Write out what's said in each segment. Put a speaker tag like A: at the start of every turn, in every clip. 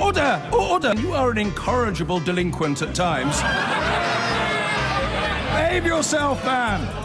A: Order! Order! You are an incorrigible delinquent at times. Behave yourself, man!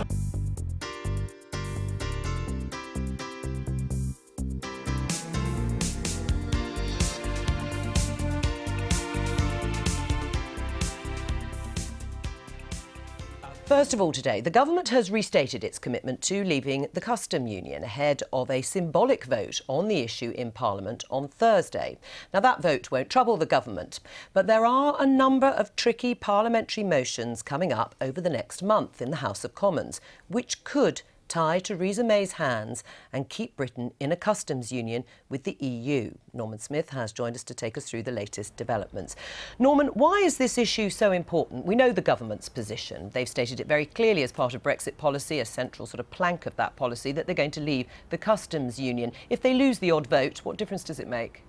B: First of all today, the government has restated its commitment to leaving the Customs Union ahead of a symbolic vote on the issue in Parliament on Thursday. Now, that vote won't trouble the government, but there are a number of tricky parliamentary motions coming up over the next month in the House of Commons, which could tie Theresa May's hands and keep Britain in a customs union with the EU. Norman Smith has joined us to take us through the latest developments. Norman, why is this issue so important? We know the government's position. They've stated it very clearly as part of Brexit policy, a central sort of plank of that policy, that they're going to leave the customs union. If they lose the odd vote, what difference does it make?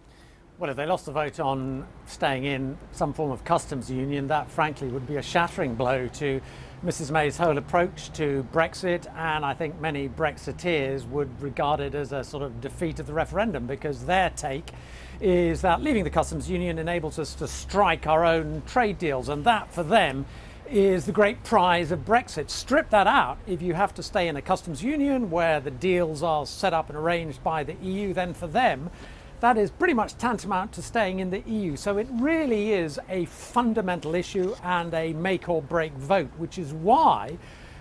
C: Well, if they lost the vote on staying in some form of customs union, that frankly would be a shattering blow to Mrs May's whole approach to Brexit, and I think many Brexiteers would regard it as a sort of defeat of the referendum, because their take is that leaving the customs union enables us to strike our own trade deals, and that for them is the great prize of Brexit. Strip that out. If you have to stay in a customs union where the deals are set up and arranged by the EU, then for them that is pretty much tantamount to staying in the EU. So it really is a fundamental issue and a make or break vote, which is why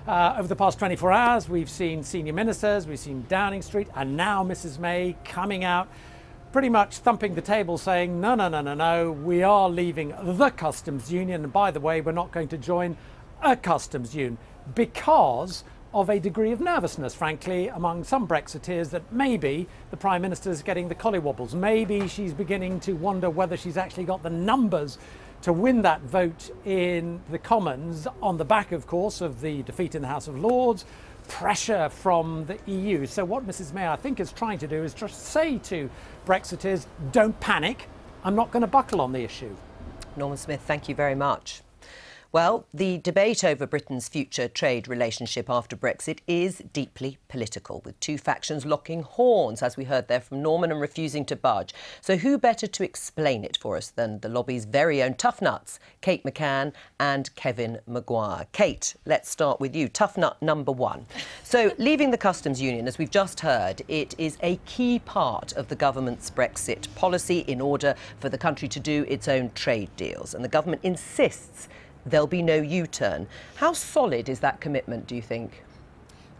C: over the past 24 hours we've seen senior ministers, we've seen Downing Street, and now Mrs May coming out pretty much thumping the table saying, no, no, no, no, no, we are leaving the customs union. And by the way, we're not going to join a customs union, because of a degree of nervousness, frankly, among some Brexiteers that maybe the Prime Minister's getting the collywobbles. Maybe she's beginning to wonder whether she's actually got the numbers to win that vote in the Commons, on the back, of course, of the defeat in the House of Lords, pressure from the EU. So what Mrs May, I think, is trying to do is just say to Brexiteers, don't panic, I'm not going to buckle on the issue.
B: Norman Smith, thank you very much. Well, the debate over Britain's future trade relationship after Brexit is deeply political, with two factions locking horns, as we heard there from Norman, and refusing to budge. So who better to explain it for us than the lobby's very own tough nuts, Kate McCann and Kevin Maguire. Kate, let's start with you. Tough nut number one. So leaving the customs union, as we've just heard, it is a key part of the government's Brexit policy in order for the country to do its own trade deals. And the government insists there'll be no U-turn. How solid is that commitment, do you think?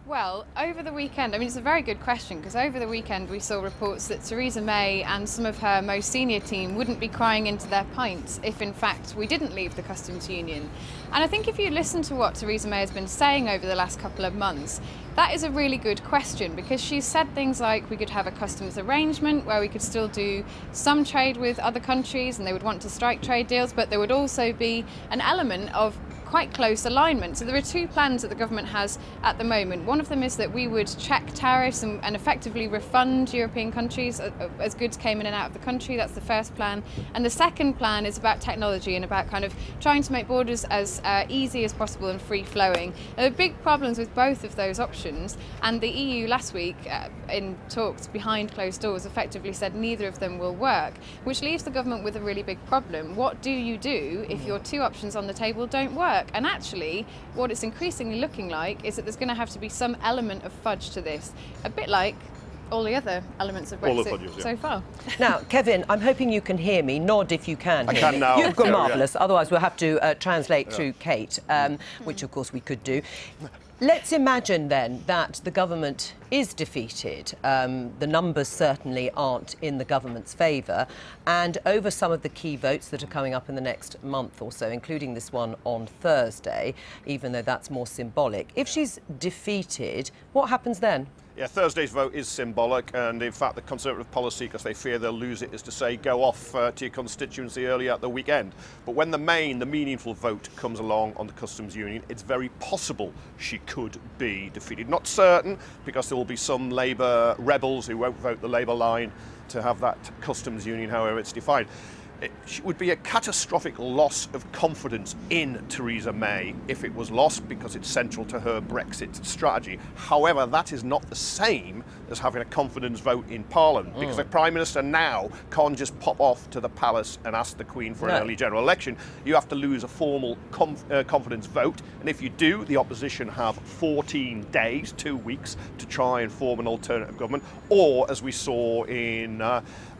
D: Well, over the weekend, I mean, it's a very good question, because over the weekend we saw reports that Theresa May and some of her most senior team wouldn't be crying into their pints if, in fact, we didn't leave the customs union. And I think if you listen to what Theresa May has been saying over the last couple of months, that is a really good question, because she's said things like we could have a customs arrangement where we could still do some trade with other countries and they would want to strike trade deals, but there would also be an element of quite close alignment. So there are two plans that the government has at the moment. One of them is that we would check tariffs and effectively refund European countries as goods came in and out of the country. That's the first plan. And the second plan is about technology and about kind of trying to make borders as easy as possible and free-flowing. There are big problems with both of those options, and the EU last week in talks behind closed doors effectively said neither of them will work, which leaves the government with a really big problem. What do you do if your two options on the table don't work? And actually, what it's increasingly looking like is that there's going to have to be some element of fudge to this, a bit like all the other elements of Brexit so far.
B: Now, Kevin, I'm hoping you can hear me. Nod if you can.
E: I can now.
B: You've got marvellous. Otherwise, we'll have to translate through Kate, which, of course, we could do. Let's imagine, then, that the government is defeated. The numbers certainly aren't in the government's favour. And over some of the key votes that are coming up in the next month or so, including this one on Thursday, even though that's more symbolic, if she's defeated, what happens then?
E: Yeah, Thursday's vote is symbolic, and in fact the Conservative policy, because they fear they'll lose it, is to say go off to your constituency early at the weekend. But when the meaningful vote comes along on the customs union, it's very possible she could be defeated. Not certain, because there will be some Labour rebels who won't vote the Labour line to have that customs union, however it's defined. It would be a catastrophic loss of confidence in Theresa May if it was lost, because it's central to her Brexit strategy. However, that is not the same as having a confidence vote in Parliament, because the Prime Minister now can't just pop off to the palace and ask the Queen for an early general election. You have to lose a formal confidence vote, and if you do, the opposition have 14 days, 2 weeks, to try and form an alternative government, or as we saw in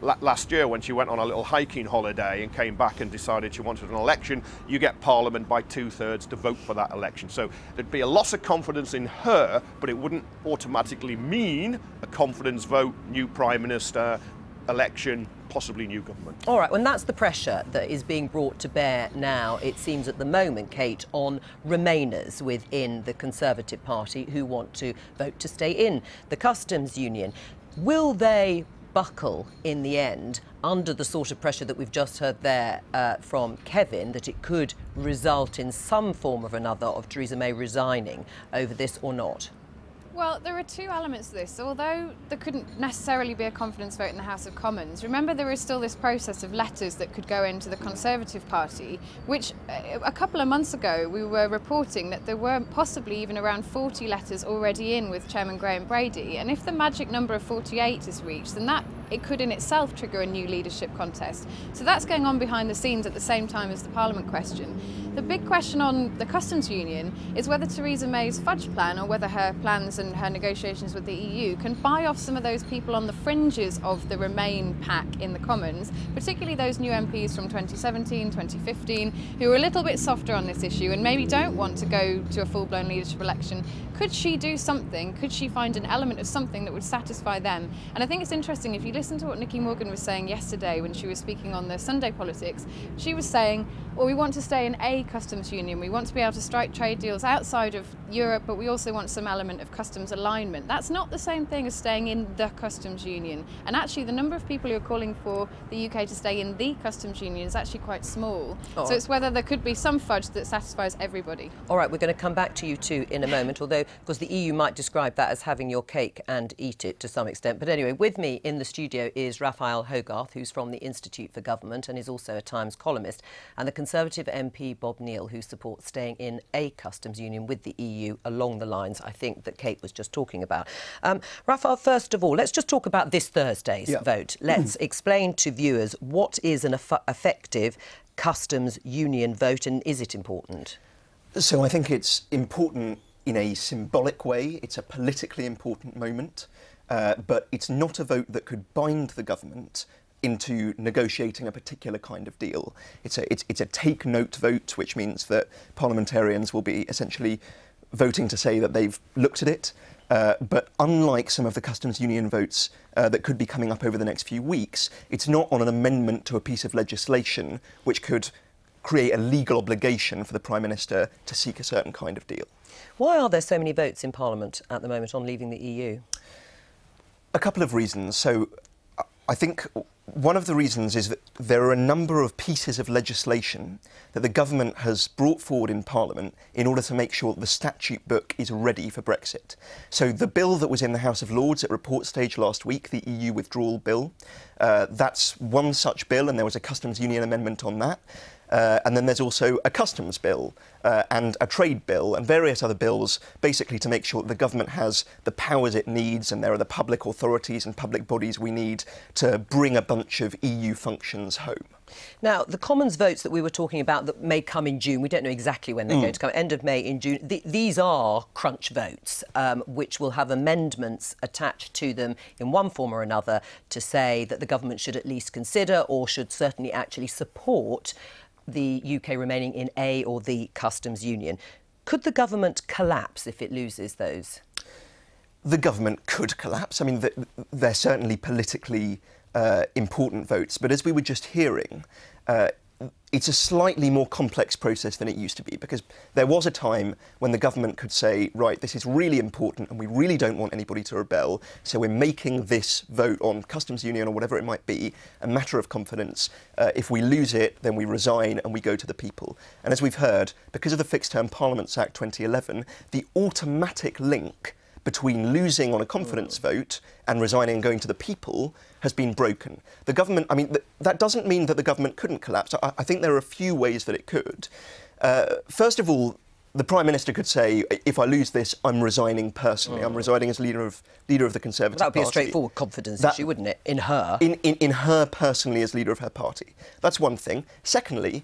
E: last year when she went on a little hiking holiday and came back and decided she wanted an election, you get Parliament by 2/3 to vote for that election. So there'd be a loss of confidence in her, but it wouldn't automatically mean a confidence vote, new Prime Minister, election, possibly new government.
B: All right, well, that's the pressure that is being brought to bear now, it seems at the moment, Kate, on Remainers within the Conservative Party who want to vote to stay in the customs union. Will they buckle in the end under the sort of pressure that we've just heard there from Kevin, that it could result in some form or another of Theresa May resigning over this or not?
D: Well, there are two elements to this. So although there couldn't necessarily be a confidence vote in the House of Commons, remember there is still this process of letters that could go into the Conservative Party, which a couple of months ago we were reporting that there were possibly even around 40 letters already in with Chairman Graham Brady. And if the magic number of 48 is reached, then it could in itself trigger a new leadership contest. So that's going on behind the scenes at the same time as the Parliament question. The big question on the customs union is whether Theresa May's fudge plan, or whether her plans and her negotiations with the EU can buy off some of those people on the fringes of the Remain pack in the Commons, particularly those new MPs from 2017, 2015, who are a little bit softer on this issue and maybe don't want to go to a full-blown leadership election. Could she do something? Could she find an element of something that would satisfy them? And I think it's interesting, if you listen to what Nicky Morgan was saying yesterday when she was speaking on the Sunday Politics, she was saying, well, we want to stay in a customs union, we want to be able to strike trade deals outside of Europe, but we also want some element of customs alignment. That's not the same thing as staying in the customs union. And actually the number of people who are calling for the UK to stay in the customs union is actually quite small. So it's whether there could be some fudge that satisfies everybody. All
B: right, we're going to come back to you two in a moment, although of course the EU might describe that as having your cake and eat it to some extent. But anyway, with me in the studio is Raphael Hogarth, who's from the Institute for Government and is also a Times columnist, and the Conservative MP Bob Neill, who supports staying in a customs union with the EU along the lines, I think, that Kate was just talking about. Raphael, first of all, let's just talk about this Thursday's vote. Let's explain to viewers what is an effective customs union vote, and is it important?
F: So I think it's important in a symbolic way. It's a politically important moment, but it's not a vote that could bind the government into negotiating a particular kind of deal. It's a take-note vote, which means that parliamentarians will be essentially voting to say that they've looked at it. But unlike some of the customs union votes that could be coming up over the next few weeks, it's not on an amendment to a piece of legislation which could create a legal obligation for the Prime Minister to seek a certain kind of deal.
B: Why are there so many votes in Parliament at the moment on leaving the EU?
F: A couple of reasons. So I think one of the reasons is that there are a number of pieces of legislation that the government has brought forward in Parliament in order to make sure that the statute book is ready for Brexit. So the bill that was in the House of Lords at report stage last week, the EU withdrawal bill, that's one such bill, and there was a customs union amendment on that. And then there's also a customs bill and a trade bill and various other bills, basically to make sure that the government has the powers it needs, and there are the public authorities and public bodies we need to bring a bunch of EU functions home.
B: Now, the Commons votes that we were talking about that may come in June, we don't know exactly when they're going to come, end of May, in June, these are crunch votes, which will have amendments attached to them in one form or another to say that the government should at least consider, or should certainly actually support, the UK remaining in a or the customs union. Could the government collapse if it loses those?
F: The government could collapse. I mean, they're certainly politically important votes, but as we were just hearing, it's a slightly more complex process than it used to be, because there was a time when the government could say, right, this is really important and we really don't want anybody to rebel, so we're making this vote on customs union or whatever it might be a matter of confidence. If we lose it, then we resign and we go to the people. And as we've heard, because of the Fixed Term Parliaments Act 2011, the automatic link between losing on a confidence vote and resigning and going to the people has been broken. The government, I mean, that doesn't mean that the government couldn't collapse. I think there are a few ways that it could. First of all, the Prime Minister could say, if I lose this, I'm resigning personally. I'm resigning as leader of the Conservative Party.
B: That would be a straightforward confidence issue, wouldn't it? In her.
F: In her personally as leader of her party. That's one thing. Secondly,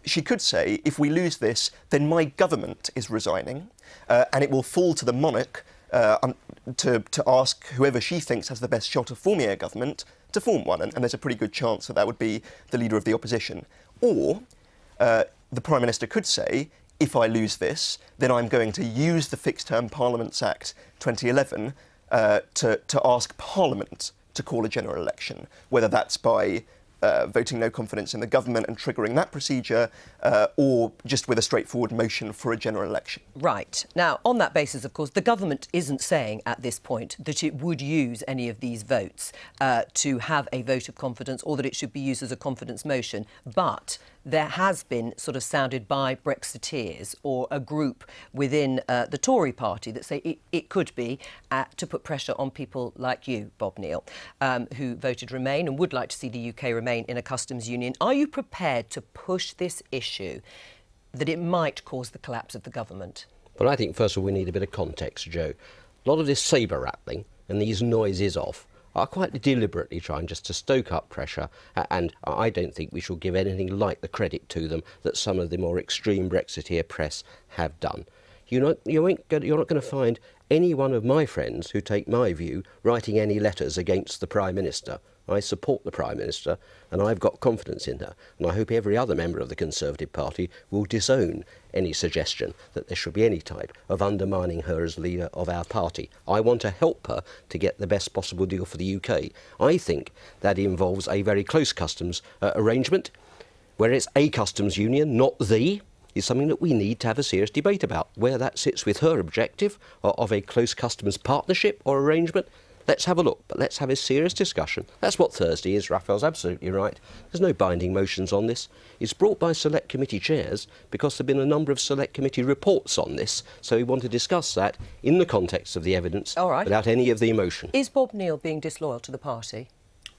F: she could say, if we lose this, then my government is resigning, and it will fall to the monarch to ask whoever she thinks has the best shot of forming a government to form one. And there's a pretty good chance that would be the leader of the opposition. Or the Prime Minister could say, if I lose this, then I'm going to use the Fixed Term Parliaments Act 2011 to ask Parliament to call a general election, whether that's by voting no confidence in the government and triggering that procedure, or just with a straightforward motion for a general election.
B: Right. Now, on that basis, of course, the government isn't saying at this point that it would use any of these votes to have a vote of confidence, or that it should be used as a confidence motion. But there has been sort of sounded by Brexiteers or a group within the Tory party that say it could be to put pressure on people like you, Bob Neal, who voted Remain and would like to see the UK remain in a customs union. Are you prepared to push this issue that it might cause the collapse of the government?
G: Well, I think, first of all, we need a bit of context, Joe. A lot of this sabre rattling and these noises off are quite deliberately trying just to stoke up pressure, and I don't think we should give anything like the credit to them that some of the more extreme Brexiteer press have done. You're not going to find any one of my friends who take my view writing any letters against the Prime Minister. I support the Prime Minister and I've got confidence in her, and I hope every other member of the Conservative Party will disown any suggestion that there should be any type of undermining her as leader of our party. I want to help her to get the best possible deal for the UK. I think that involves a very close customs arrangement, where it's a customs union, not the, is something that we need to have a serious debate about. Where that sits with her objective of a close customs partnership or arrangement, let's have a look, but let's have a serious discussion. That's what Thursday is. Raphael's absolutely right. There's no binding motions on this. It's brought by select committee chairs because there have been a number of select committee reports on this, so we want to discuss that in the context of the evidence, without any of the emotion.
B: Is Bob Neal being disloyal to the party?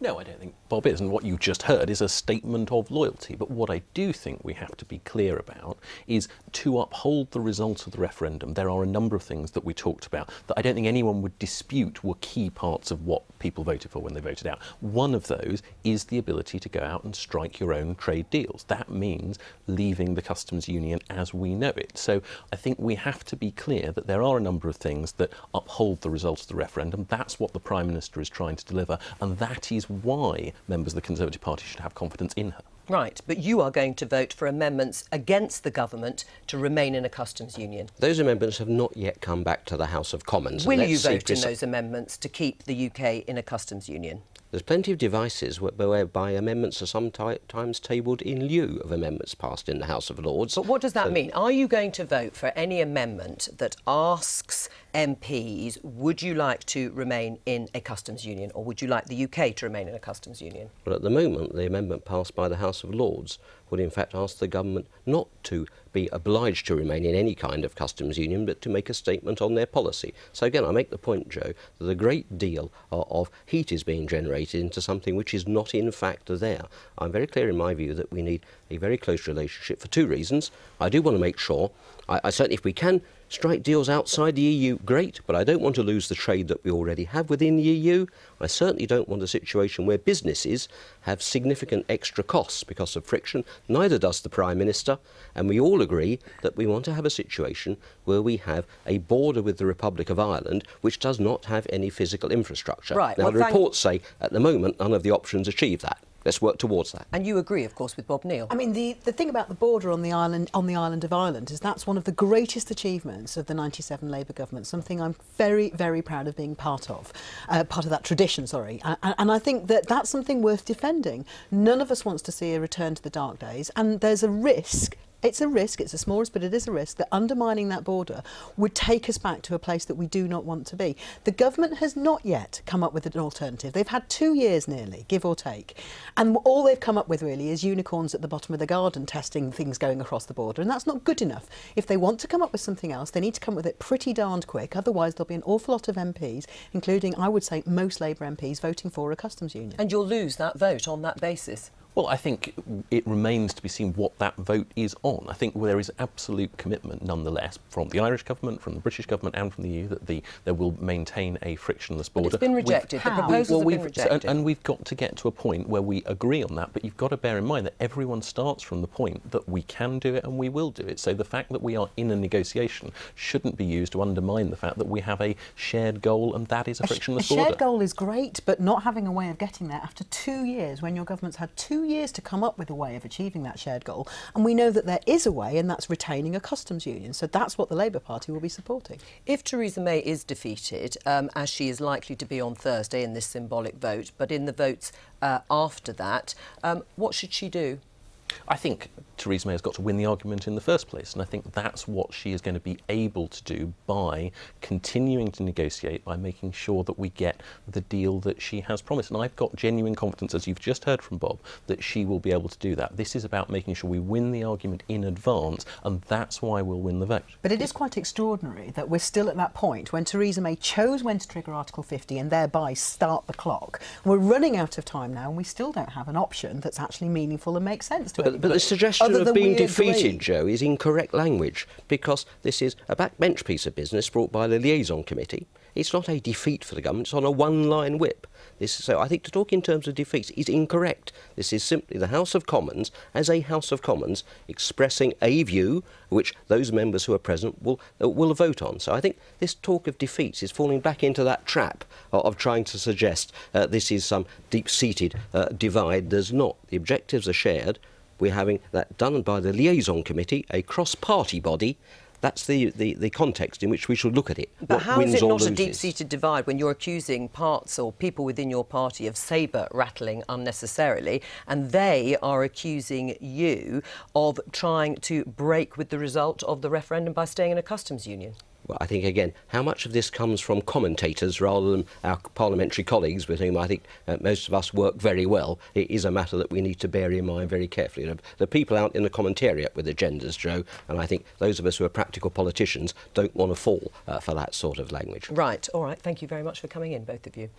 H: No, I don't think Bob is, and what you just heard is a statement of loyalty. But what I do think we have to be clear about is to uphold the results of the referendum. There are a number of things that we talked about that I don't think anyone would dispute were key parts of what people voted for when they voted out. One of those is the ability to go out and strike your own trade deals. That means leaving the customs union as we know it. So I think we have to be clear that there are a number of things that uphold the results of the referendum. That's what the Prime Minister is trying to deliver, and that is why members of the Conservative Party should have confidence in her.
B: Right, but you are going to vote for amendments against the government to remain in a customs union.
G: Those amendments have not yet come back to the House of Commons.
B: Will you vote in those amendments to keep the UK in a customs union?
G: There's plenty of devices whereby amendments are sometimes tabled in lieu of amendments passed in the House of Lords.
B: But what does that mean? Are you going to vote for any amendment that asks MPs, would you like to remain in a customs union, or would you like the UK to remain in a customs union?
G: Well, at the moment, the amendment passed by the House of Lords would in fact ask the government not to be obliged to remain in any kind of customs union, but to make a statement on their policy. So again, I make the point, Joe, that a great deal of heat is being generated into something which is not in fact there. I'm very clear in my view that we need a very close relationship for two reasons. I do want to make sure, I certainly, if we can strike deals outside the EU, great, but I don't want to lose the trade that we already have within the EU. I certainly don't want a situation where businesses have significant extra costs because of friction. Neither does the Prime Minister, and we all agree that we want to have a situation where we have a border with the Republic of Ireland which does not have any physical infrastructure.
B: Right.
G: Now, the reports say at the moment none of the options achieve that. Let's work towards that.
B: And you agree, of course, with Bob Neal.
I: I mean, the thing about the border on the island of Ireland is that's one of the greatest achievements of the 97 Labour government, something I'm very, very proud of being part of that tradition, sorry. And I think that that's something worth defending. None of us wants to see a return to the dark days, and there's a risk it's a risk, it's a small risk, but it is a risk that undermining that border would take us back to a place that we do not want to be. The government has not yet come up with an alternative. They've had 2 years nearly, give or take, and all they've come up with really is unicorns at the bottom of the garden testing things going across the border, and that's not good enough. If they want to come up with something else, they need to come up with it pretty darned quick, otherwise there'll be an awful lot of MPs, including, I would say, most Labour MPs, voting for a customs union.
B: And you'll lose that vote on that basis.
H: Well, I think it remains to be seen what that vote is on. I think there is absolute commitment, nonetheless, from the Irish government, from the British government and from the EU that they will maintain a frictionless border.
B: But it's been rejected. The proposals have been rejected.
H: And we've got to get to a point where we agree on that, but you've got to bear in mind that everyone starts from the point that we can do it and we will do it. So the fact that we are in a negotiation shouldn't be used to undermine the fact that we have a shared goal, and that is a frictionless border.
I: A shared goal is great, but not having a way of getting there after 2 years, when your government's had 2 years to come up with a way of achieving that shared goal, and we know that there is a way, and that's retaining a customs union. So that's what the Labour Party will be supporting.
B: If Theresa May is defeated, as she is likely to be on Thursday in this symbolic vote, but in the votes after that, what should she do?
H: I think Theresa May has got to win the argument in the first place, and I think that's what she is going to be able to do by continuing to negotiate, by making sure that we get the deal that she has promised. And I've got genuine confidence, as you've just heard from Bob, that she will be able to do that. This is about making sure we win the argument in advance, and that's why we'll win the vote.
I: But it is quite extraordinary that we're still at that point when Theresa May chose when to trigger Article 50 and thereby start the clock. We're running out of time now, and we still don't have an option that's actually meaningful and makes sense to
G: But the suggestion of being defeated, Joe, is incorrect language, because this is a backbench piece of business brought by the liaison committee. It's not a defeat for the government, it's on a one-line whip. So I think to talk in terms of defeats is incorrect. This is simply the House of Commons, as a House of Commons, expressing a view which those members who are present will vote on. So I think this talk of defeats is falling back into that trap of trying to suggest this is some deep-seated divide. There's not. The objectives are shared. We're having that done by the liaison committee, a cross-party body. That's the context in which we should look at it.
B: But how is it not a deep-seated divide when you're accusing parts or people within your party of sabre rattling unnecessarily, and they are accusing you of trying to break with the result of the referendum by staying in a customs union?
G: Well, I think, again, how much of this comes from commentators rather than our parliamentary colleagues, with whom I think most of us work very well, it is a matter that we need to bear in mind very carefully. The people out in the commentariat with agendas, Joe, and I think those of us who are practical politicians don't want to fall for that sort of language.
B: Right, all right. Thank you very much for coming in, both of you.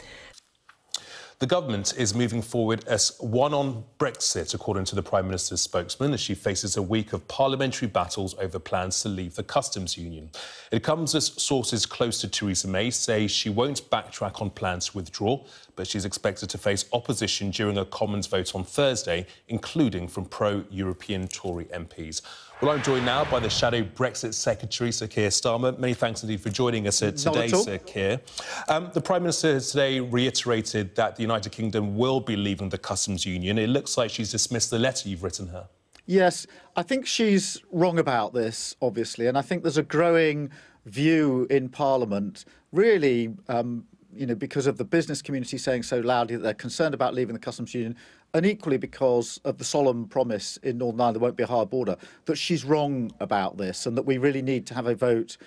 J: The government is moving forward as one on Brexit, according to the Prime Minister's spokesman, as she faces a week of parliamentary battles over plans to leave the customs union. It comes as sources close to Theresa May say she won't backtrack on plans to withdraw, but she's expected to face opposition during a Commons vote on Thursday, including from pro-European Tory MPs. Well, I'm joined now by the Shadow Brexit Secretary, Sir Keir Starmer. Many thanks indeed for joining us today, Sir Keir. The Prime Minister has today reiterated that the United Kingdom will be leaving the customs union. It looks like she's dismissed the letter you've written her.
K: Yes, I think she's wrong about this, obviously, and I think there's a growing view in Parliament, really, because of the business community saying so loudly that they're concerned about leaving the customs union, and equally because of the solemn promise in Northern Ireland there won't be a hard border, that she's wrong about this and that we really need to have a vote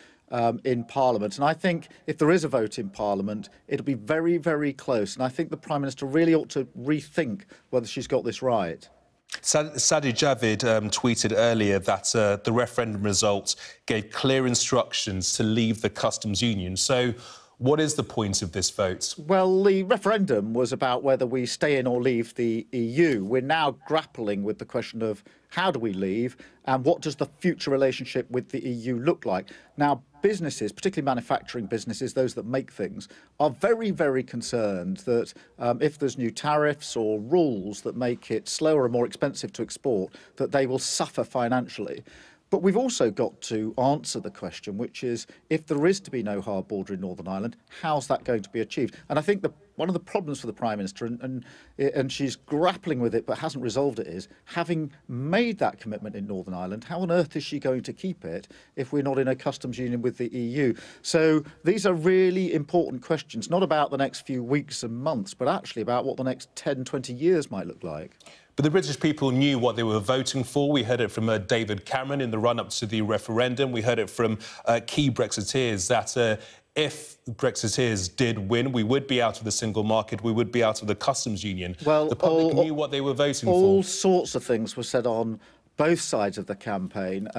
K: in Parliament. And I think if there is a vote in Parliament, it'll be very, very close. And I think the Prime Minister really ought to rethink whether she's got this right.
J: Sadi Javid tweeted earlier that the referendum results gave clear instructions to leave the customs union. So what is the point of this vote? Well, the referendum was about whether we stay in or leave the EU. We're now grappling with the question of how do we leave and what does the future relationship with the EU look like? Now, businesses, particularly manufacturing businesses, those that make things, are very, very concerned that if there's new tariffs or rules that make it slower and more expensive to export, that they will suffer financially. But we've also got to answer the question, which is, if there is to be no hard border in Northern Ireland, how's that going to be achieved? And I think one of the problems for the Prime Minister, and she's grappling with it but hasn't resolved it, is having made that commitment in Northern Ireland, how on earth is she going to keep it if we're not in a customs union with the EU? So these are really important questions, not about the next few weeks and months, but actually about what the next 10, 20 years might look like. But the British people knew what they were voting for. We heard it from David Cameron in the run-up to the referendum. We heard it from key Brexiteers that if Brexiteers did win, we would be out of the single market, we would be out of the customs union.
K: Well,
J: the public knew what they were voting for.
K: All sorts of things were said on both sides of the campaign.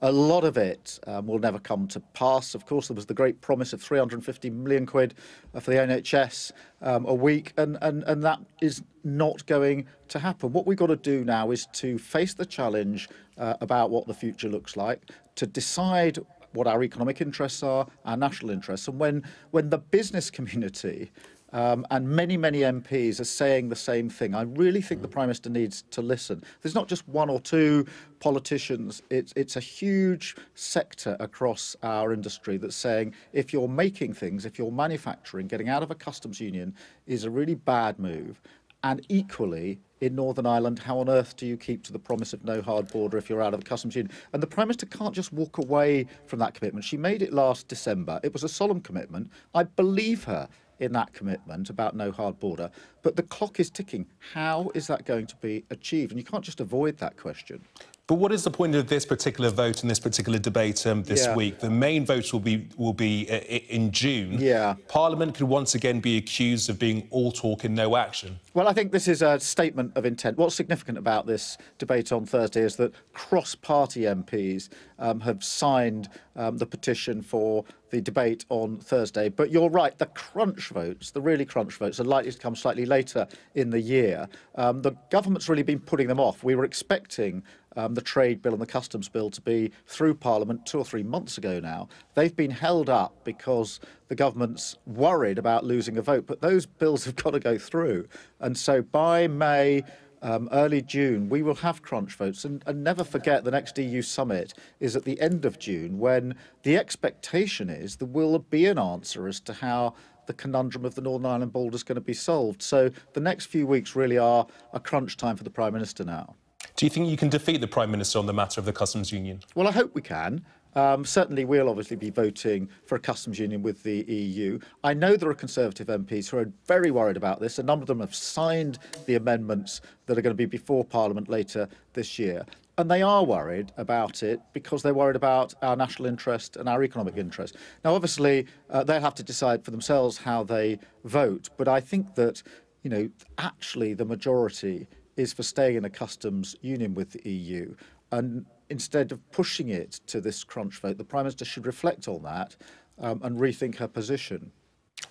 K: A lot of it will never come to pass. Of course, there was the great promise of 350 million quid for the NHS a week, and that is not going to happen. What we've got to do now is to face the challenge about what the future looks like, to decide what our economic interests are, our national interests. And when the business community and many MPs are saying the same thing, I really think the Prime Minister needs to listen. There's not just one or two politicians, it's a huge sector across our industry that's saying if you're making things, if you're manufacturing, getting out of a customs union is a really bad move. And equally, in Northern Ireland, how on earth do you keep to the promise of no hard border if you're out of the customs union? And the Prime Minister can't just walk away from that commitment. She made it last December. It was a solemn commitment. I believe her in that commitment about no hard border. But the clock is ticking. How is that going to be achieved? And you can't just avoid that question.
J: But what is the point of this particular vote and this particular debate this week? The main vote will be in June.
K: Yeah.
J: Parliament could once again be accused of being all talk and no action.
K: Well, I think this is a statement of intent. What's significant about this debate on Thursday is that cross-party MPs have signed the petition for the debate on Thursday. But you're right, the crunch votes, the really crunch votes, are likely to come slightly later in the year. The government's really been putting them off. We were expecting the trade bill and the customs bill to be through Parliament 2 or 3 months ago now. They've been held up because the government's worried about losing a vote, but those bills have got to go through. And so by May, early June, we will have crunch votes. And never forget, the next EU summit is at the end of June, when the expectation is there will be an answer as to how the conundrum of the Northern Ireland border is going to be solved. So the next few weeks really are a crunch time for the Prime Minister now.
J: Do you think you can defeat the Prime Minister on the matter of the customs union?
K: Well, I hope we can. Certainly, we'll obviously be voting for a customs union with the EU. I know there are Conservative MPs who are very worried about this. A number of them have signed the amendments that are going to be before Parliament later this year. And they are worried about it because they're worried about our national interest and our economic interest. Now, obviously, they'll have to decide for themselves how they vote. But I think that, you know, actually the majority is for staying in a customs union with the EU. And instead of pushing it to this crunch vote, the Prime Minister should reflect on that and rethink her position.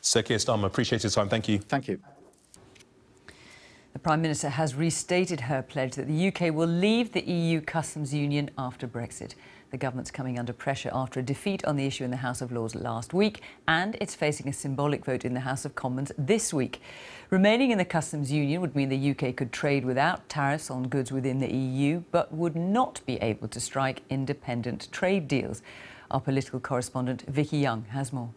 J: Sir Keir Starmer, appreciate your time. Thank you.
K: Thank you.
L: The Prime Minister has restated her pledge that the UK will leave the EU customs union after Brexit. The government's coming under pressure after a defeat on the issue in the House of Lords last week, and it's facing a symbolic vote in the House of Commons this week. Remaining in the customs union would mean the UK could trade without tariffs on goods within the EU, but would not be able to strike independent trade deals. Our political correspondent Vicky Young has more.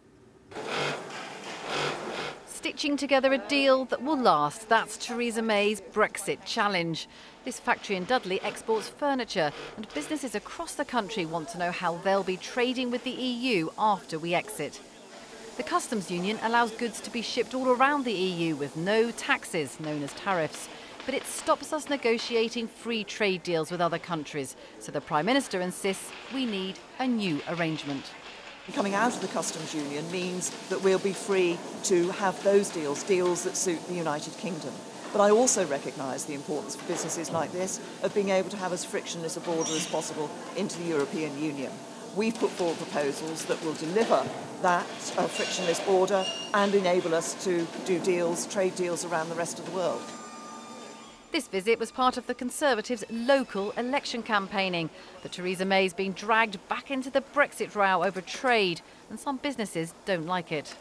M: Stitching together a deal that will last. That's Theresa May's Brexit challenge. This factory in Dudley exports furniture, and businesses across the country want to know how they'll be trading with the EU after we exit. The customs union allows goods to be shipped all around the EU with no taxes, known as tariffs. But it stops us negotiating free trade deals with other countries. So the Prime Minister insists we need a new arrangement.
N: Coming out of the customs union means that we'll be free to have those deals that suit the United Kingdom. But I also recognise the importance for businesses like this of being able to have as frictionless a border as possible into the European Union. We've put forward proposals that will deliver that frictionless border and enable us to do deals, trade deals around the rest of the world.
M: This visit was part of the Conservatives' local election campaigning. But Theresa May's been dragged back into the Brexit row over trade, and some businesses don't like it.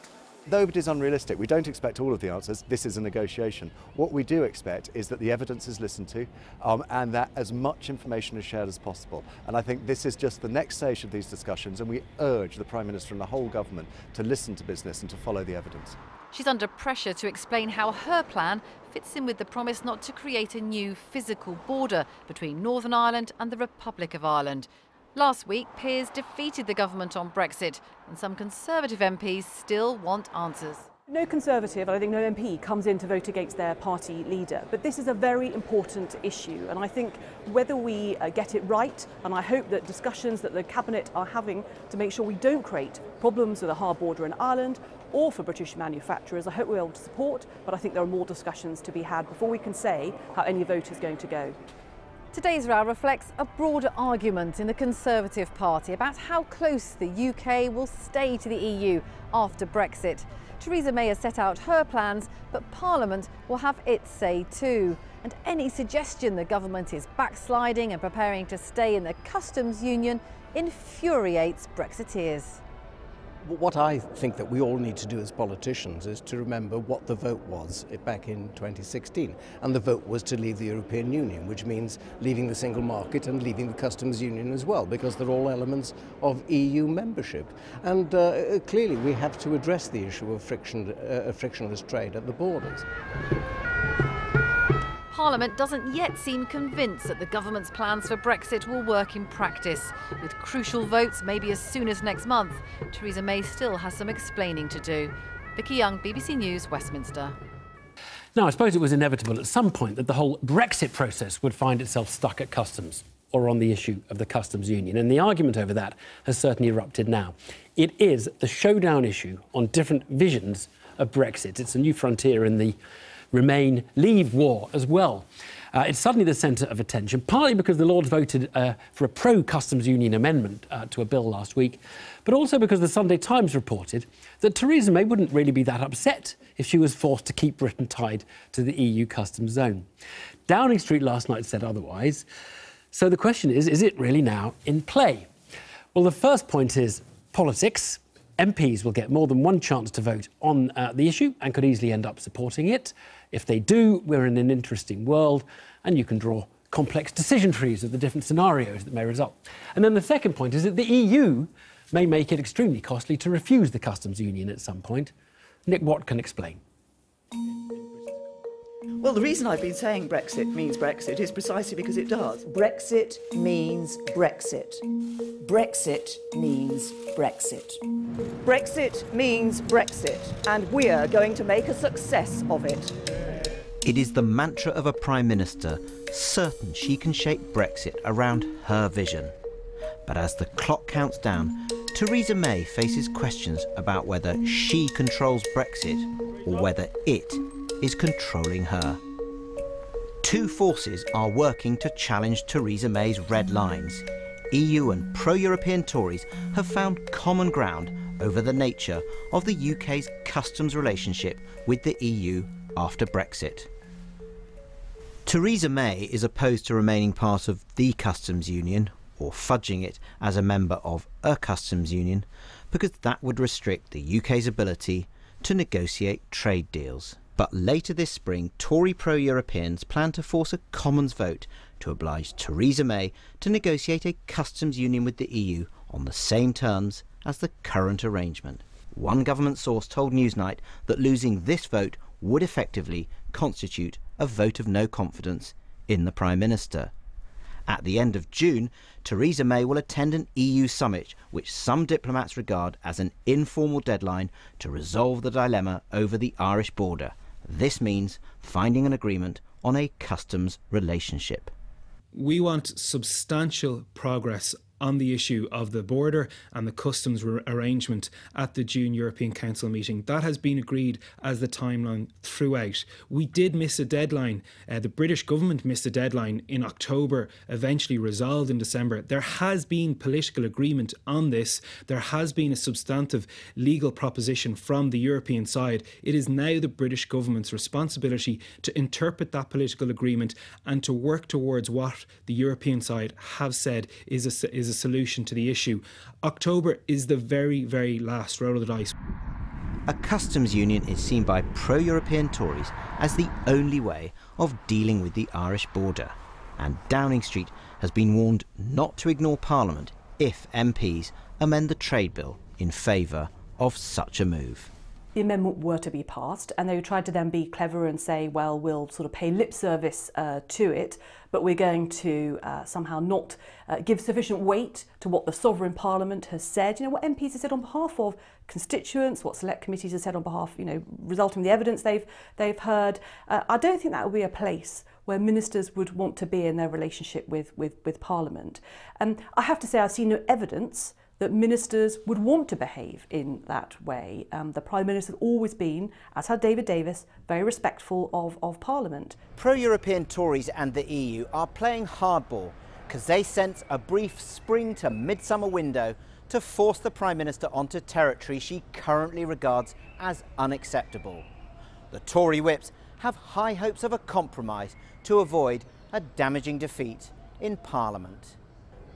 O: Though it is unrealistic, we don't expect all of the answers. This is a negotiation. What we do expect is that the evidence is listened to and that as much information is shared as possible. And I think this is just the next stage of these discussions, and we urge the Prime Minister and the whole government to listen to business and to follow the evidence.
M: She's under pressure to explain how her plan fits in with the promise not to create a new physical border between Northern Ireland and the Republic of Ireland. Last week, peers defeated the government on Brexit, and some Conservative MPs still want answers.
P: No Conservative, and I think no MP, comes in to vote against their party leader. But this is a very important issue, and I think whether we get it right, and I hope that discussions that the Cabinet are having to make sure we don't create problems with a hard border in Ireland or for British manufacturers, I hope we're able to support, but I think there are more discussions to be had before we can say how any vote is going to go.
M: Today's row reflects a broader argument in the Conservative Party about how close the UK will stay to the EU after Brexit. Theresa May has set out her plans, but Parliament will have its say too. And any suggestion the government is backsliding and preparing to stay in the customs union infuriates Brexiteers.
Q: What I think that we all need to do as politicians is to remember what the vote was back in 2016. And the vote was to leave the European Union, which means leaving the single market and leaving the customs union as well, because they're all elements of EU membership. And clearly we have to address the issue of frictionless trade at the borders.
M: Parliament doesn't yet seem convinced that the government's plans for Brexit will work in practice. With crucial votes maybe as soon as next month, Theresa May still has some explaining to do. Vicky Young, BBC News, Westminster.
C: Now, I suppose it was inevitable at some point that the whole Brexit process would find itself stuck at customs or on the issue of the customs union. And the argument over that has certainly erupted now. It is the showdown issue on different visions of Brexit. It's a new frontier in the Remain Leave war as well. It's suddenly the centre of attention, partly because the Lords voted for a pro-customs union amendment to a bill last week, but also because the Sunday Times reported that Theresa May wouldn't really be that upset if she was forced to keep Britain tied to the EU customs zone. Downing Street last night said otherwise. So the question is it really now in play? Well, the first point is politics. MPs will get more than one chance to vote on the issue and could easily end up supporting it. If they do, we're in an interesting world, and you can draw complex decision trees of the different scenarios that may result. And then the second point is that the EU may make it extremely costly to refuse the customs union at some point. Nick Watt can explain.
N: Well, the reason I've been saying Brexit means Brexit is precisely because it does. Brexit means Brexit. Brexit means Brexit. Brexit means Brexit, and we're going to make a success of it.
R: It is the mantra of a Prime Minister, certain she can shape Brexit around her vision. But as the clock counts down, Theresa May faces questions about whether she controls Brexit or whether it is controlling her. Two forces are working to challenge Theresa May's red lines. EU and pro-European Tories have found common ground over the nature of the UK's customs relationship with the EU after Brexit. Theresa May is opposed to remaining part of the customs union, or fudging it as a member of a customs union, because that would restrict the UK's ability to negotiate trade deals. But later this spring, Tory pro-Europeans plan to force a Commons vote to oblige Theresa May to negotiate a customs union with the EU on the same terms as the current arrangement. One government source told Newsnight that losing this vote would effectively constitute a vote of no confidence in the Prime Minister. At the end of June, Theresa May will attend an EU summit, which some diplomats regard as an informal deadline to resolve the dilemma over the Irish border. This means finding an agreement on a customs relationship.
S: We want substantial progress on the issue of the border and the customs arrangement at the June European Council meeting. That has been agreed as the timeline throughout. We did miss a deadline. The British government missed a deadline in October, eventually resolved in December. There has been political agreement on this. There has been a substantive legal proposition from the European side. It is now the British government's responsibility to interpret that political agreement and to work towards what the European side have said is a solution to the issue. October is the very, very last roll of the dice.
R: A customs union is seen by pro-European Tories as the only way of dealing with the Irish border. And Downing Street has been warned not to ignore Parliament if MPs amend the trade bill in favour of such a move.
P: the amendment were to be passed, and they tried to then be clever and say, well, we'll sort of pay lip service to it, but we're going to somehow not give sufficient weight to what the sovereign parliament has said. You know, what MPs have said on behalf of constituents, what select committees have said on behalf, you know, resulting from the evidence they've heard. I don't think that would be a place where ministers would want to be in their relationship with Parliament. I have to say, I've seen no evidence that ministers would want to behave in that way. The Prime Minister has always been, as had David Davis, very respectful of Parliament.
R: Pro-European Tories and the EU are playing hardball because they sense a brief spring to midsummer window to force the Prime Minister onto territory she currently regards as unacceptable. The Tory whips have high hopes of a compromise to avoid a damaging defeat in Parliament.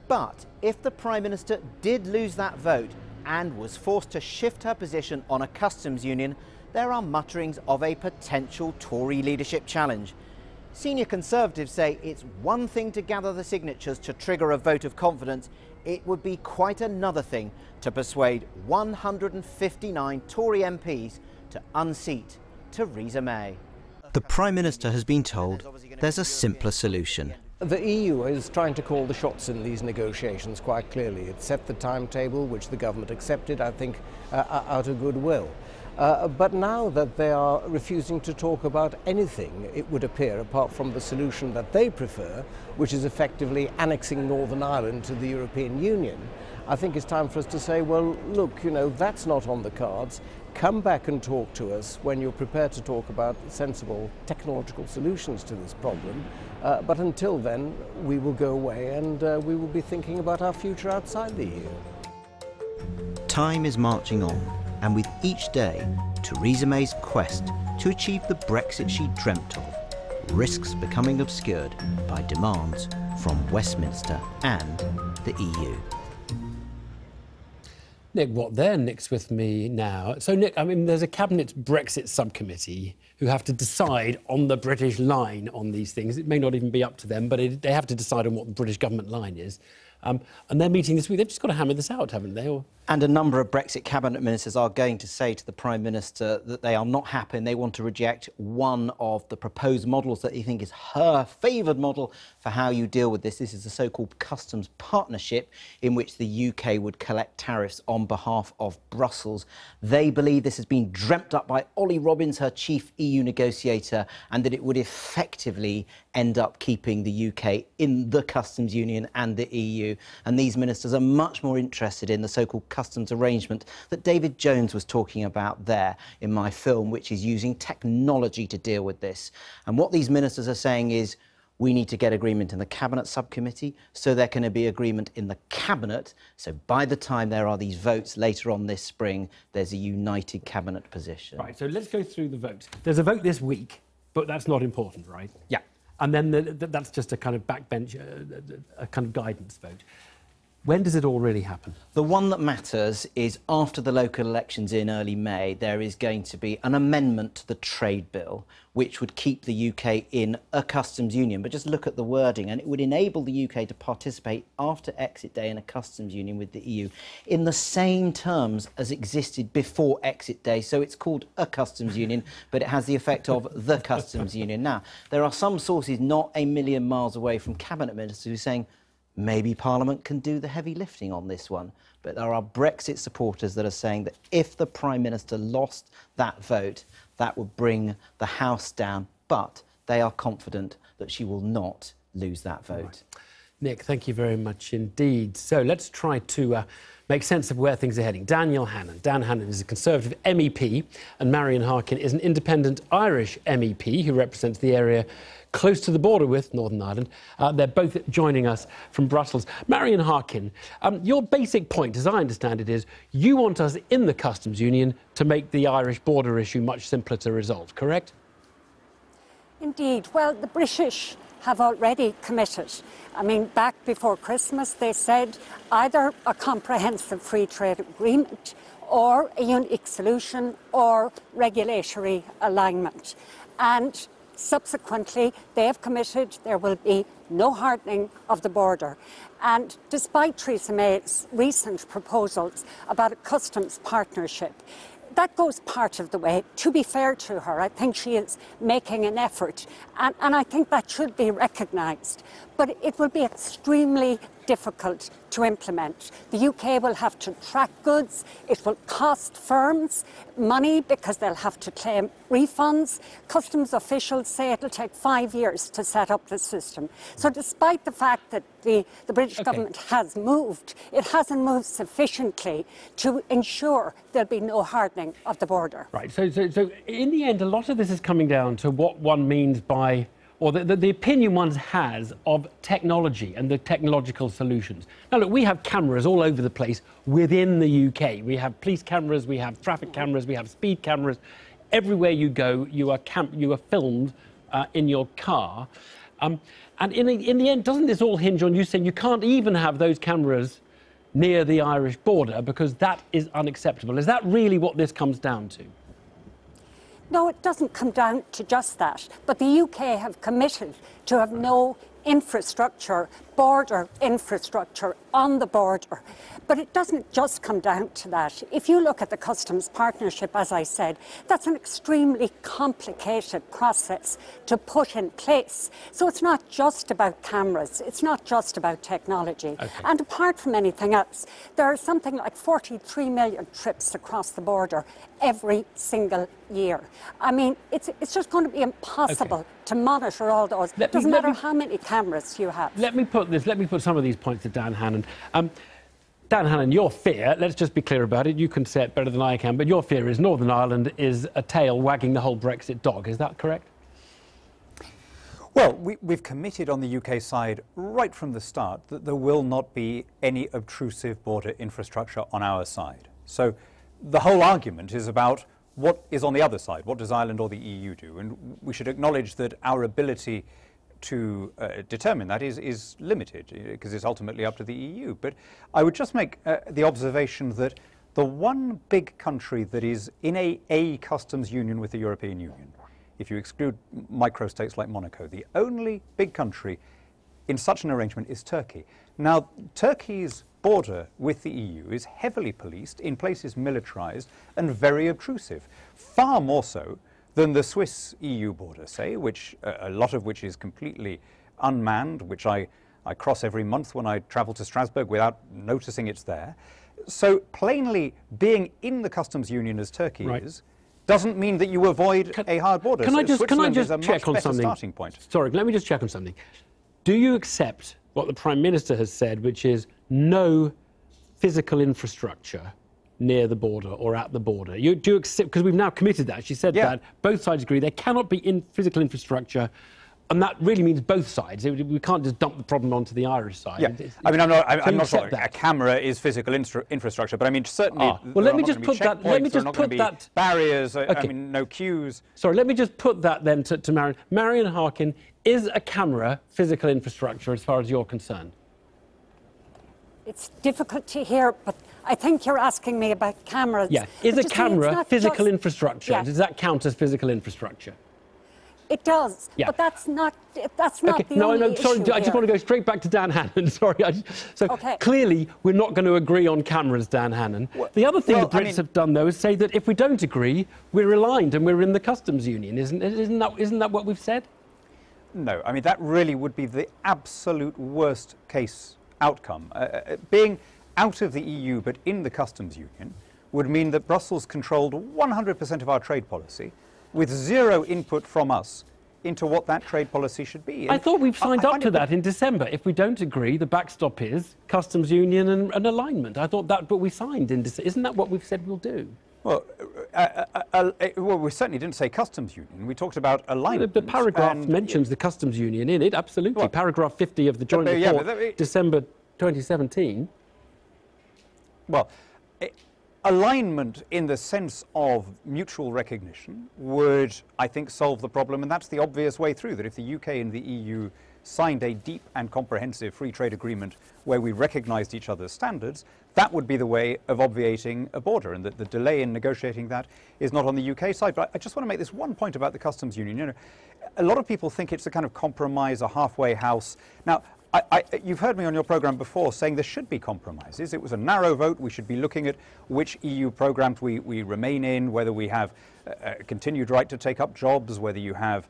R: But if the Prime Minister did lose that vote and was forced to shift her position on a customs union, there are mutterings of a potential Tory leadership challenge. Senior Conservatives say it's one thing to gather the signatures to trigger a vote of confidence. It would be quite another thing to persuade 159 Tory MPs to unseat Theresa May. The Prime Minister has been told there's a simpler solution.
Q: The EU is trying to call the shots in these negotiations quite clearly. It set the timetable, which the government accepted, I think, out of goodwill. But now that they are refusing to talk about anything, it would appear, apart from the solution that they prefer, which is effectively annexing Northern Ireland to the European Union, I think it's time for us to say, well, look, you know, that's not on the cards. Come back and talk to us when you're prepared to talk about sensible technological solutions to this problem. But until then, we will go away and we will be thinking about our future outside the EU.
R: Time is marching on, and with each day, Theresa May's quest to achieve the Brexit she dreamt of risks becoming obscured by demands from Westminster and the EU.
T: Nick, what there? Nick's with me now. So, Nick, I mean, there's a Cabinet Brexit subcommittee who have to decide on the British line on these things. It may not even be up to them, but they have to decide on what the British government line is. And they're meeting this week. They've just got to hammer this out, haven't they?
R: And a number of Brexit cabinet ministers are going to say to the Prime Minister that they are not happy and they want to reject one of the proposed models that they think is her favoured model for how you deal with this. This is the so-called customs partnership in which the UK would collect tariffs on behalf of Brussels. They believe this has been dreamt up by Ollie Robbins, her chief EU negotiator, and that it would effectively end up keeping the UK in the customs union and the EU. And these ministers are much more interested in the so-called customs arrangement that David Jones was talking about there in my film, which is using technology to deal with this. And what these ministers are saying is we need to get agreement in the Cabinet subcommittee, so there can be agreement in the Cabinet. So by the time there are these votes later on this spring, there's a united Cabinet position.
T: Right, so let's go through the votes. There's a vote this week, but that's not important, right? Yeah. And then that's just a kind of backbench, a kind of guidance vote. When does it all really happen?
R: The one that matters is after the local elections in early May, there is going to be an amendment to the trade bill, which would keep the UK in a customs union. But just look at the wording, and it would enable the UK to participate after exit day in a customs union with the EU in the same terms as existed before exit day. So it's called a customs union, but it has the effect of the customs union. Now, there are some sources not a million miles away from cabinet ministers who are saying, maybe Parliament can do the heavy lifting on this one. But there are Brexit supporters that are saying that if the Prime Minister lost that vote, that would bring the House down. But they are confident that she will not lose that vote.
T: Right. Nick, thank you very much indeed. So let's try to make sense of where things are heading. Daniel Hannan. Dan Hannan is a Conservative MEP, and Marion Harkin is an independent Irish MEP who represents the area close to the border with Northern Ireland. They're both joining us from Brussels. Marion Harkin, your basic point, as I understand it, is you want us in the customs union to make the Irish border issue much simpler to resolve, correct?
U: Indeed. Well, the British have already committed. I mean, back before Christmas, they said either a comprehensive free trade agreement or a unique solution or regulatory alignment. And subsequently, they have committed there will be no hardening of the border. And despite Theresa May's recent proposals about a customs partnership, that goes part of the way. To be fair to her, I think she is making an effort, and I think that should be recognised. But it will be extremely difficult to implement. The UK will have to track goods. It will cost firms money because they'll have to claim refunds. Customs officials say it'll take 5 years to set up the system. So despite the fact that the British government has moved, it hasn't moved sufficiently to ensure there'll be no hardening of the border.
T: Right, so in the end, a lot of this is coming down to what one means by, or the opinion one has of technology and the technological solutions. Now, look, we have cameras all over the place within the UK. We have police cameras, we have traffic cameras, we have speed cameras. Everywhere you go, you are filmed in your car. And in the end, doesn't this all hinge on you saying you can't even have those cameras near the Irish border because that is unacceptable? Is that really what this comes down to?
U: No, it doesn't come down to just that. But the UK have committed to have no infrastructure, border infrastructure on the border. But it doesn't just come down to that. If you look at the customs partnership, as I said, that's an extremely complicated process to put in place. So it's not just about cameras, it's not just about technology. Okay. And apart from anything else, there are something like 43 million trips across the border every single year. I mean, it's just going to be impossible to monitor all those. It doesn't matter how many cameras you have.
T: Let me put some of these points to Dan Hannan. Dan Hannan, your fear, let's just be clear about it, you can say it better than I can, but your fear is Northern Ireland is a tail wagging the whole Brexit dog. Is that correct?
A: Well, we've committed on the UK side right from the start that there will not be any obtrusive border infrastructure on our side. So the whole argument is about what is on the other side, what does Ireland or the EU do? And we should acknowledge that our ability to determine that is limited because it's ultimately up to the EU. But I would just make the observation that the one big country that is in a customs union with the European Union, if you exclude microstates like Monaco, the only big country in such an arrangement is Turkey. Now, Turkey's border with the EU is heavily policed, in places militarized and very obtrusive, far more so than the Swiss-EU border, say, which a lot of which is completely unmanned, which I cross every month when I travel to Strasbourg without noticing it's there. So plainly, being in the customs union as Turkey is, doesn't mean that you avoid a hard border.
T: Can I just check on something?
A: Starting point.
T: Sorry, let me just check on something. Do you accept what the Prime Minister has said, which is no physical infrastructure near the border or at the border? Do you accept, because we've now committed that, she said that, both sides agree there cannot be physical infrastructure, and that really means both sides. We can't just dump the problem onto the Irish side.
A: Yeah. I mean, I'm not sure a camera is physical infrastructure, but I mean, certainly
T: well, let me just put that,
A: barriers, I mean, no queues.
T: Sorry, let me just put that then to Marion. Marion Harkin, is a camera physical infrastructure as far as you're concerned?
U: It's difficult to hear, but I think you're asking me about cameras.
T: Yeah, is a camera physical infrastructure? Yeah. Does that count as physical infrastructure?
U: It does, but that's not the only issue
T: sorry,
U: here.
T: I just want to go straight back to Dan Hannan, sorry. Clearly, we're not going to agree on cameras, Dan Hannan. The other thing the Brits have done, though, is say that if we don't agree, we're aligned and we're in the customs union. Isn't that what we've said?
A: No, I mean, that really would be the absolute worst case outcome. Being out of the EU but in the customs union would mean that Brussels controlled 100% of our trade policy with zero input from us into what that trade policy should be.
T: I thought we've signed up to that in December. If we don't agree, the backstop is customs union and alignment. I thought that, but we signed in December. Isn't that what we've said we'll do?
A: Well, we certainly didn't say customs union. We talked about alignment.
T: The paragraph mentions the customs union in it, absolutely. Well, paragraph 50 of the joint report, December 2017.
A: Well, alignment in the sense of mutual recognition would, I think, solve the problem, and that's the obvious way through, that if the UK and the EU signed a deep and comprehensive free trade agreement where we recognised each other's standards, that would be the way of obviating a border, and that the delay in negotiating that is not on the UK side. But I just want to make this one point about the customs union. You know, a lot of people think it's a kind of compromise, a halfway house. Now, You've heard me on your programme before saying there should be compromises. It was a narrow vote. We should be looking at which EU programmes we remain in, whether we have a continued right to take up jobs, whether you have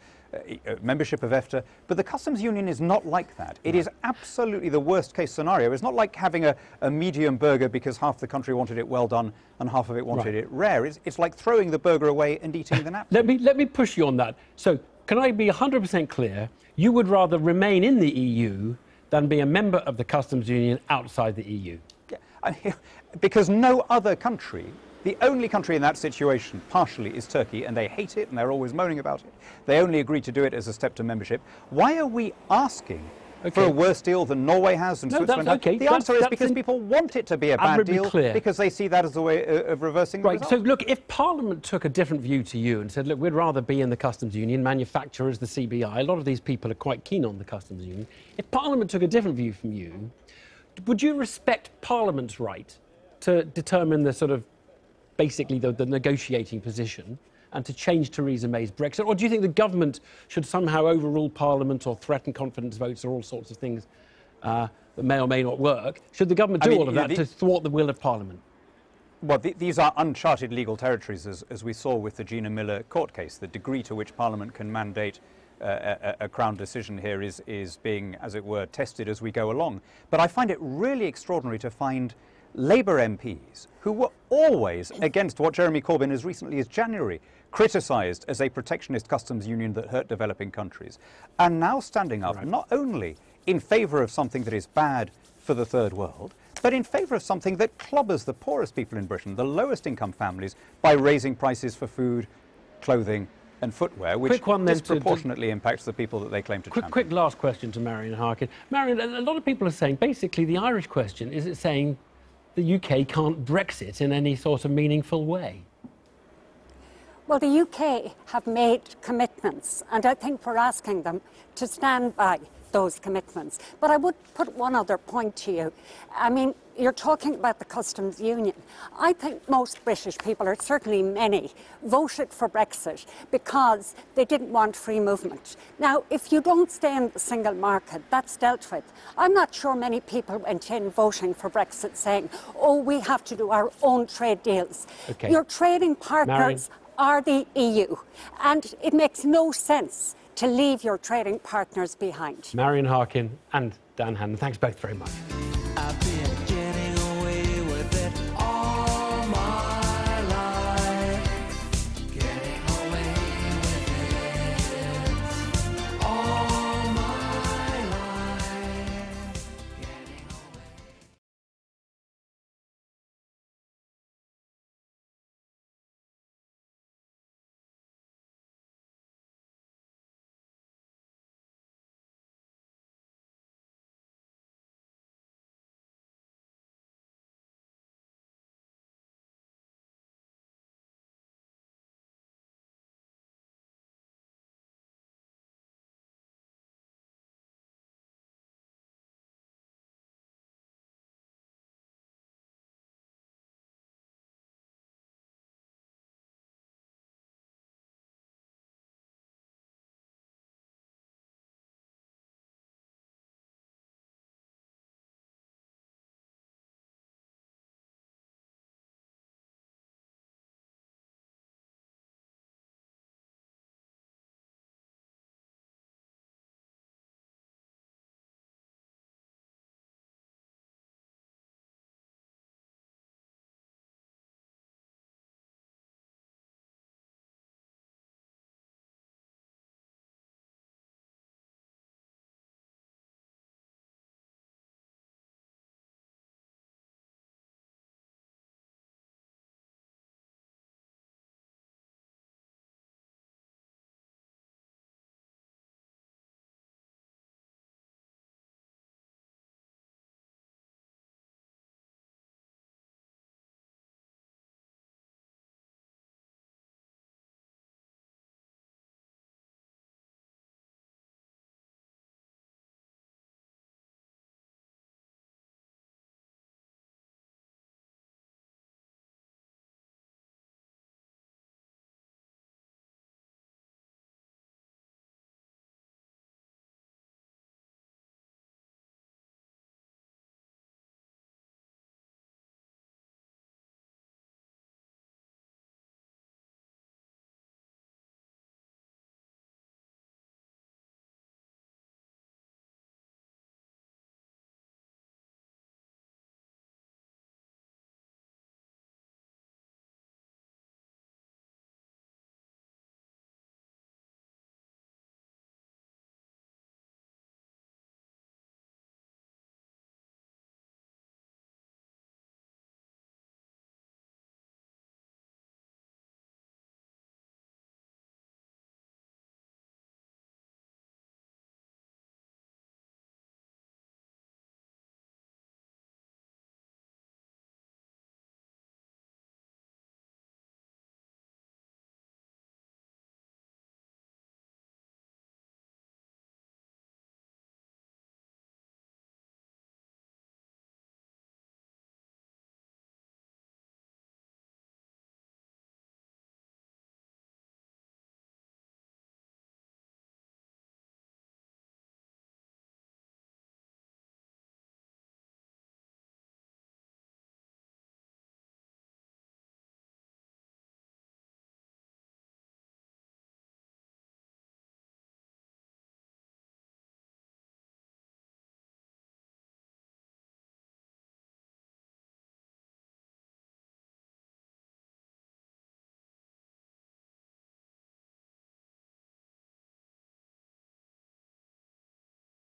A: membership of EFTA. But the customs union is not like that. It is absolutely the worst case scenario. It's not like having a medium burger because half the country wanted it well done and half of it wanted it rare. It's like throwing the burger away and eating the napkin.
T: Let me push you on that. So can I be 100% clear? You would rather remain in the EU than be a member of the customs union outside the EU?
A: Yeah, because no other country, the only country in that situation partially is Turkey, and they hate it and they're always moaning about it. They only agreed to do it as a step to membership. Why are we asking for a worse deal than Norway has and Switzerland has? The answer is because people want it to be a bad deal because they see that as a way of reversing the result.
T: So look, if Parliament took a different view to you and said, look, we'd rather be in the customs union, manufacturers, the CBI, a lot of these people are quite keen on the customs union. If Parliament took a different view from you, would you respect Parliament's right to determine the sort of, basically the negotiating position and to change Theresa May's Brexit? Or do you think the government should somehow overrule Parliament or threaten confidence votes or all sorts of things that may or may not work? Should the government do all of that to thwart the will of Parliament?
A: Well, these are uncharted legal territories, as we saw with the Gina Miller court case. The degree to which Parliament can mandate a Crown decision here is being, as it were, tested as we go along. But I find it really extraordinary to find Labour MPs, who were always against what Jeremy Corbyn, as recently as January, criticised as a protectionist customs union that hurt developing countries, are now standing up not only in favour of something that is bad for the third world, but in favour of something that clobbers the poorest people in Britain, the lowest income families, by raising prices for food, clothing and footwear, which disproportionately impacts the people that they claim to champion.
T: Quick last question to Marion Harkin. Marion, a lot of people are saying, basically, the Irish question, is it saying the UK can't Brexit in any sort of meaningful way?
U: Well, the UK have made commitments, and I think we're asking them to stand by those commitments. But I would put one other point to you. I mean, you're talking about the customs union. I think most British people, or certainly many, voted for Brexit because they didn't want free movement. Now, if you don't stay in the single market, that's dealt with. I'm not sure many people went in voting for Brexit saying, oh, we have to do our own trade deals.
T: Okay.
U: Your trading partners are the EU, and it makes no sense to leave your trading partners behind.
T: Marion Harkin and Dan Hannan, thanks both very much.
E: I've been